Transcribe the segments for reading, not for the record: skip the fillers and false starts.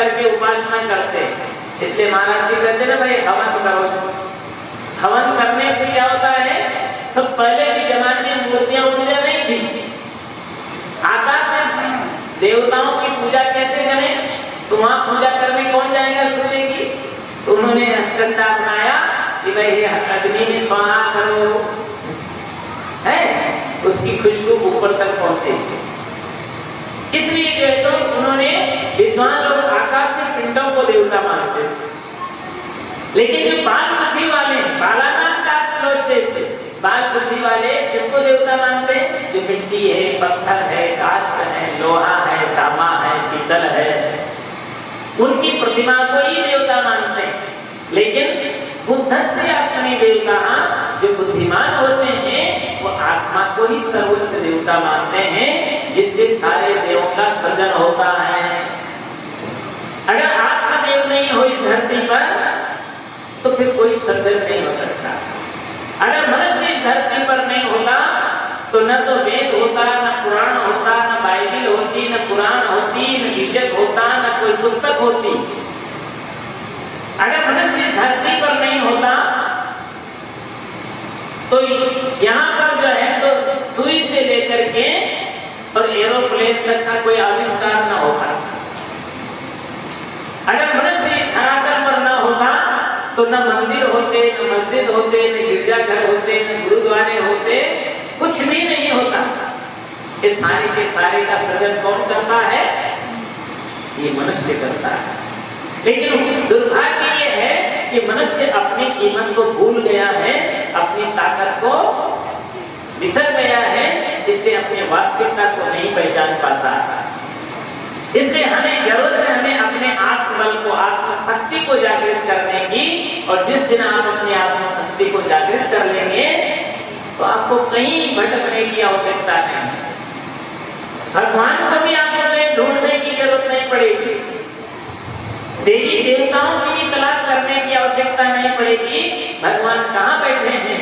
करके उपासना करते, इसलिए महाराज जी कहते ना भाई हवन करो। हवन करने से क्या होता है, सब पहले के जमाने में मूर्तियां पूजा नहीं थी, आकाश से देवताओं की पूजा कैसे करें, तो वहां पूजा करने कौन जाएगा सूर्य की, तो उन्होंने हथकंडा बनाया कि भाई ये अग्नि में स्वाहा करो, है उसकी खुशबू ऊपर तक पहुंचे। इसलिए जो है तो उन्होंने, विद्वान लोग आकाश से पिंडों को देवता मानते, लेकिन जो बाल बुद्धि वाले, बाल बुद्धि वाले किसको देवता मानते, जो मिट्टी है, पत्थर है, काष्ठ है, लोहा है, तांबा है, पीतल है, उनकी प्रतिमा को ही देवता मानते हैं। लेकिन बुद्ध से अपने देवता, जो बुद्धिमान होते हैं, वो आत्मा को ही सर्वोच्च देवता मानते हैं, जिससे सारे देवों का सृजन होता है। अगर आत्मदेव नहीं हो इस धरती पर, तो फिर कोई सृजन नहीं हो सकता। अगर मनुष्य इस धरती पर नहीं होता, तो न तो वेद होता, न पुराण होता, न बाइबिल होती, न पुराण होती, न गीजक होता, न कोई पुस्तक होती। अगर मनुष्य धरती पर नहीं होता, तो यहाँ पर जो है तो सुई से लेकर के और एरोप्लेन तक का कोई आविष्कार न होता। अगर मनुष्य धरातल पर न होता, तो न मंदिर होते, न मस्जिद होते, न गिरजाघर होते, न गुरुद्वारे होते, कुछ भी नहीं होता। इस सारे के सारे का सृजन कौन करता है, ये मनुष्य करता है। लेकिन दुर्भाग्य ये है कि मनुष्य अपनी कीमत को भूल गया है, अपनी ताकत को बिसर गया है, इसलिए अपनी वास्तविकता को नहीं पहचान पाता। इसलिए हमें जरूरत है, हमें अपने आत्मबल को, आत्मशक्ति को जागृत करने की। और जिस दिन आप अपनी आत्मशक्ति को जागृत कर लेंगे, तो आपको कहीं भटकने की आवश्यकता नहीं। भगवान को भी आपको कहीं ढूंढने की जरूरत नहीं पड़ेगी, देवी देवताओं की भी तलाश करने की आवश्यकता नहीं पड़ेगी। भगवान कहाँ बैठे हैं,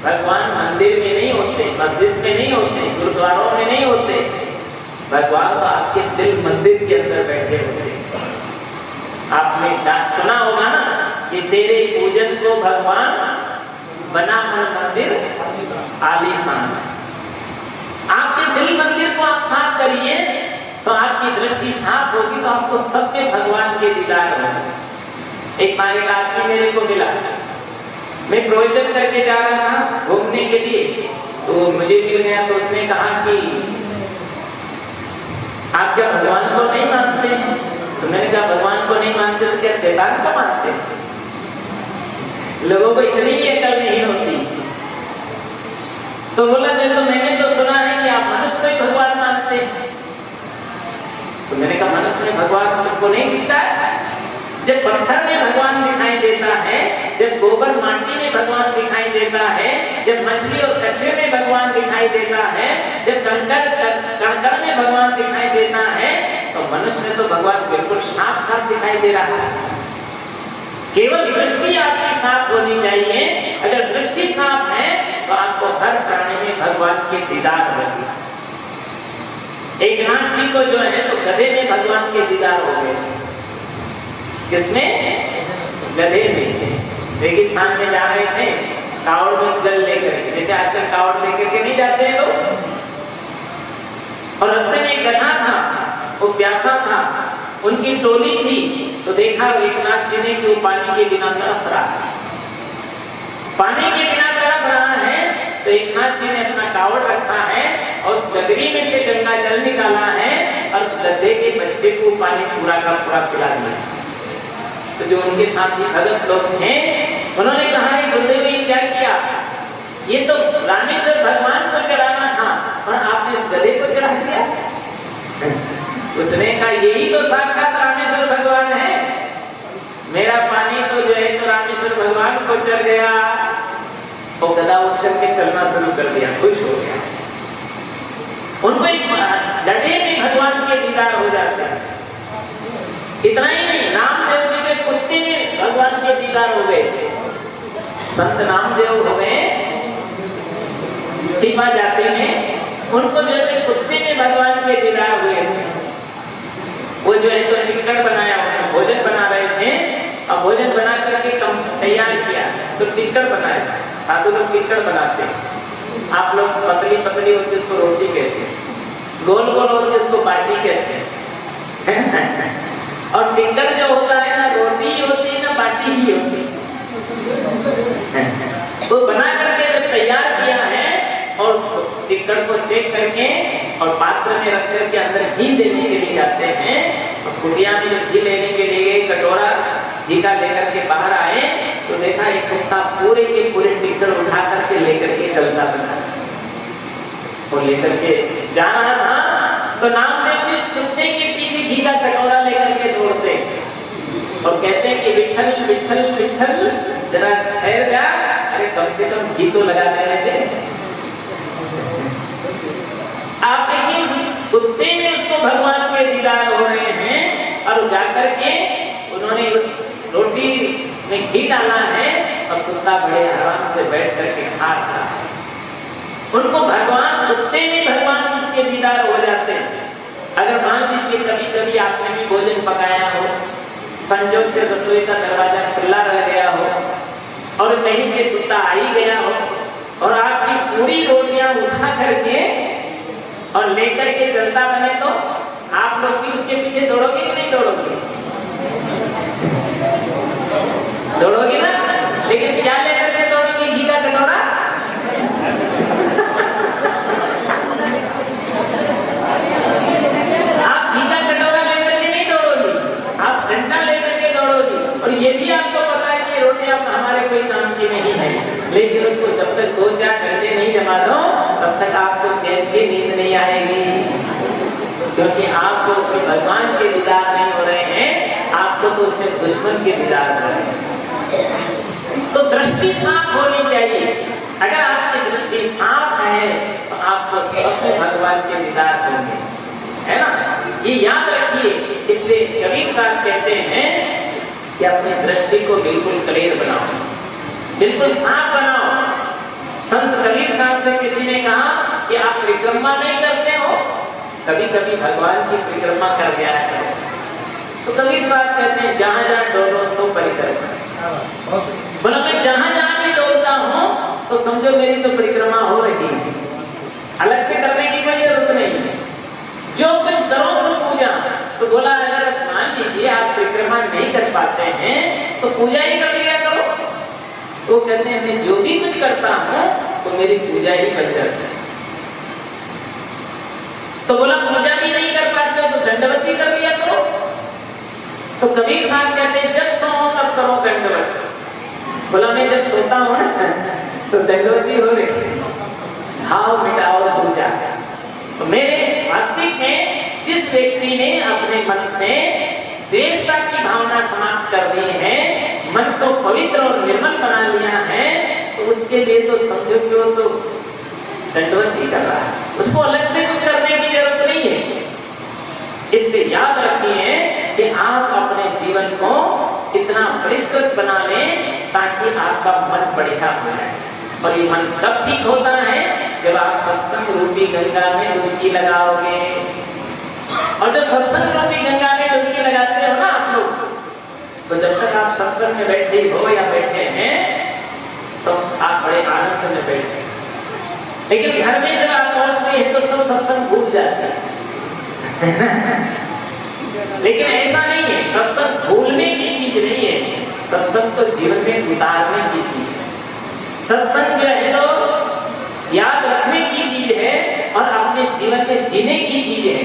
भगवान मंदिर में नहीं होते, मस्जिद में नहीं होते, गुरुद्वारों में नहीं होते। भगवान तो आपके दिल मंदिर के अंदर बैठे होते। आपने सुना होगा ना कि तेरे पूजन को भगवान बना मन मंदिर आलीशान। आपके दिल मंदिर को आप साफ करिए, तो आपकी दृष्टि साफ होगी, तो आपको सब में भगवान के दीदार होंगे। एक बार एक आदमी मेरे को मिला, मैं प्रवचन करके जा रहा था घूमने के लिए, तो मुझे मिल गया। तो उसने कहा कि आप क्या भगवान को नहीं मानते? तो मैंने कहा भगवान को नहीं मानते तो क्या शैतान को मानते? लोगों को इतनी भी अकल नहीं होती। तो बोला तो मैंने तो सुना है कि आप मनुष्य को ही भगवान मानते हैं। तो मैंने कहा मनुष्य में भगवान को नहीं दिखता है? जब पत्थर में भगवान दिखाई देता है, जब गोबर माटी में भगवान दिखाई देता है, जब मछली और कछुए में भगवान दिखाई देता है, जब कंकड़ में भगवान दिखाई देता है, तो मनुष्य में तो भगवान बिल्कुल साफ साफ दिखाई दे रहा है। केवल दृष्टि आपकी साफ होनी चाहिए। अगर दृष्टि साफ है तो आपको हर प्राणी में भगवान की दीदार होगी। एक नाथ जी को जो है तो गधे में भगवान के दीदार हो गए। किसमें? गधे में। रेगिस्तान में जा रहे थे, कावड़ में जल लेकर, जैसे आजकल कावड़ लेकर के नहीं जाते हैं लोग, और रास्ते में एक गधा था, वो प्यासा था, उनकी टोली थी। तो देखा एक नाथ जी ने कि वो पानी के बिना तड़प रहा है। पानी के बिना तड़प रहा है, तो एक नाथ जी ने अपना कावड़ रखा है और उस गगरी में से गंगा जल निकाला है और उस गधे के बच्चे को पानी पूरा का पूरा पिला दिया। तो जो उनके साथी भगत लोग थे, उन्होंने कहा गुरुदेव ये क्या किया? ये तो रामेश्वर भगवान को चढ़ाना था और आपने इस गधे को चढ़ा दिया। उसने कहा यही तो साक्षात रामेश्वर भगवान है। मेरा पानी तो जो है तो रामेश्वर भगवान को चढ़ गया। वो गधा उठ करके चलना शुरू कर दिया, खुश हो गया। उनको एक गधे में भगवान के दीदार हो जाते हैं। इतना ही नहीं, नामदेव जी के कुत्ते में भगवान के दीदार हो गए। संत नामदेव हो गए छिपा जाते हैं, उनको जो है कुत्ते में भगवान के दीदार हुए। वो जो है तो टिक्कड़ बनाया, उन्होंने भोजन बना रहे थे और भोजन बना करके तैयार किया तो टिक्कड़ बनाया। साधु लोग टिक्कड़ बनाते हैं, आप लोग पतली पतली होती उसको रोटी कहते हैं, गोल गोल होती उसको बाटी कहते हैं और टिक्कड़ जो होता है ना रोटी होती है ना बाटी ही होती है। तो बना करके जब तैयार किया है और टिक्कड़ को सेक करके और पात्र में रख करके अंदर घी देने के लिए जाते हैं और कुटिया में जब घी लेने के लिए कटोरा घी का लेकर के बाहर आए तो देखा एक कुत्ता पूरे के पूरे टिक्कड़ उठा करके लेकर के चलता था और लेकर के जा रहा था तो नामदेव इस कुत्ते के पीछे घी का कटोरा लेकर के दौड़ते और कहते हैं कि विठल विठल विठल जरा ठहर जा, अरे कम से कम घी तो लगा देने थे। आप देखिए उस कुत्ते में उसको भगवान के दीदार हो रहे हैं और जाकर के उन्होंने उस रोटी में घी डाला है और कुत्ता बड़े आराम से बैठ करके खा रहा है। उनको भगवान कुत्ते में भगवान के दीदार हो जाते हैं। अगर मान लीजिए कभी कभी आपने भी भोजन पकाया हो, संजोग से रसोई का दरवाजा खुला रह गया हो और कहीं से कुत्ता आ ही गया हो और आपकी पूरी रोटियां उठा करके और लेकर के चलता बने तो आप लोग भी उसके पीछे दौड़ोगे कि नहीं दौड़ोगे? दौड़ोगे ना, लेकिन क्या लेकर के दौड़ोगे? घी का कटोरा? आप घी का कटोरा लेकर के नहीं दौड़ोगे, आप डंडा लेकर के दौड़ोगे और ये भी आपको पता है कि रोटी आप हमारे कोई काम की नहीं है, लेकिन उसको जब तक 2-4 घंटे नहीं जमा दो तब तक आपको चैन की नींद नहीं आएगी, क्योंकि आपको उसमें भगवान के दीदार नहीं हो रहे हैं, आपको तो उसमें दुश्मन के दीदार हो रहे हैं। तो दृष्टि साफ होनी चाहिए। अगर आपकी दृष्टि साफ है तो आपको सबसे भगवान के दीदार होंगे, है ना? ये याद रखिए। इसलिए कबीर साहब कहते हैं कि अपनी दृष्टि को बिल्कुल क्लियर बनाओ, बिल्कुल साफ बनाओ। संत कबीर साहब से किसी ने कहा कि आप परिक्रमा नहीं करते हो, कभी कभी भगवान की परिक्रमा कर दिया करो। तो कबीर साहब कहते हैं जहां जहां डोलो सो परिक्रमा। बोला मैं जहां जहां भी डोलता हूं तो समझो मेरी तो परिक्रमा हो रही है, अलग से करने की कोई जरूरत नहीं है। जो कुछ करो सो पूजा। तो बोला अगर मान लीजिए आप परिक्रमा नहीं कर पाते हैं तो पूजा ही कर लिया करो। तो कहते हैं मैं जो भी कुछ करता हूं तो मेरी पूजा ही बन जाती है। तो बोला पूजा भी नहीं कर पाते तो दंडवत भी कर लिया करो। तो कबीर साहब कहते हैं जब सो तब करो दंडवत। बोला मैं जब सोता हूं ना तो दंडवत ही हो रही, भाव मिटाओ पूजा। तो मेरे वास्तविक में जिस व्यक्ति ने अपने मन से द्वेषता की भावना समाप्त कर दी है, मन को पवित्र और निर्मल बना लिया है, तो उसके लिए तो समझो कि वो तो दंडवत ही कर रहा है, उसको अलग से कुछ करने की जरूरत नहीं है। इससे याद रखिए कि आप अपने जीवन को इतना परिष्कृत बना लें ताकि आपका मन बढ़िया हो जाए। और ये मन तब ठीक होता है जब आप सत्संग रूपी गंगा में डुबकी लगाओगे। और जो सत्संग रूपी गंगा में डुबकी लगाते हो ना आप लोग, तो जब तक आप सत्संग में बैठे हो या बैठे हैं तो आप बड़े आनंद में बैठे, लेकिन घर में जब आप पहुंचते हैं तो सब सत्संग भूल जाते हैं। लेकिन ऐसा नहीं है, सत्संग भूलने की चीज नहीं है, सत्संग तो जीवन में उतारने की चीज है। सत्संग जो है तो याद रखने की चीज है और अपने जीवन में जीने की चीज है।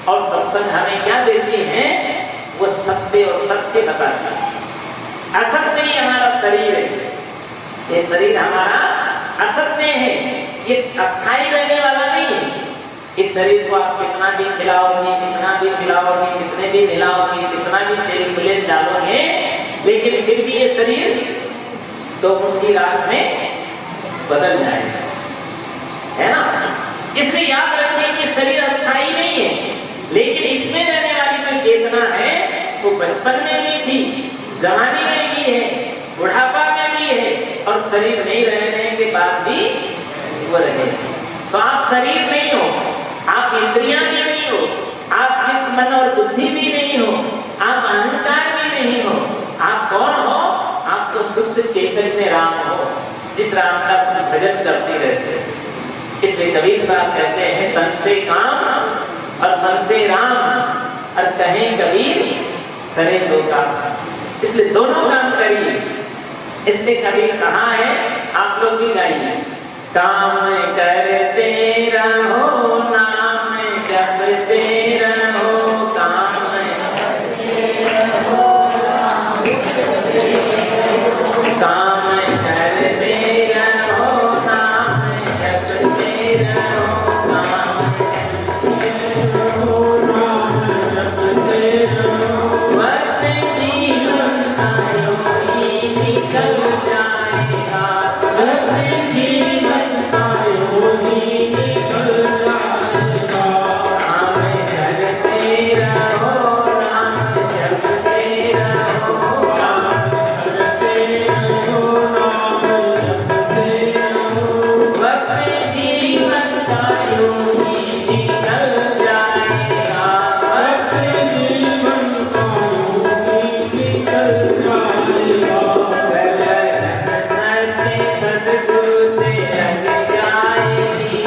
और सत्संग हमें क्या देती है? वो सत्य और तथ्य बताती है। असत्य ही हमारा शरीर है, ये शरीर हमारा असत्य है, ये अस्थायी रहने वाला नहीं है। इस शरीर को आप कितना भी खिलाओगे, कितना भी पिलाओगे, कितने भी मिलाओगे, कितना भी तेल मिलेट डालोगे, लेकिन फिर भी ये शरीर 2 घंटे रात में बदल जाएगा, है ना? इसलिए याद रखिए कि शरीर अस्थायी नहीं है, लेकिन इसमें रहने वाली जो चेतना है वो बचपन में भी थी, जवानी में भी है, बुढ़ापा में भी है और शरीर नहीं रहने के बाद भी वो रहे। तो आप शरीर नहीं हो, आप इंद्रियां भी नहीं हो, आप मन और बुद्धि भी नहीं हो, आप अहंकार भी नहीं हो, आप कौन हो? आप तो शुद्ध चैतन्य राम हो, जिस राम का तुम भजन करते रहते हो। इसलिए कबीर साहब कहते हैं तन से काम और मन से राम, और कहें कबीर सरे दो काम। इसलिए दोनों काम करिए। इसलिए कबीर कहा है, आप लोग भी गाइए, काम करते रहो ना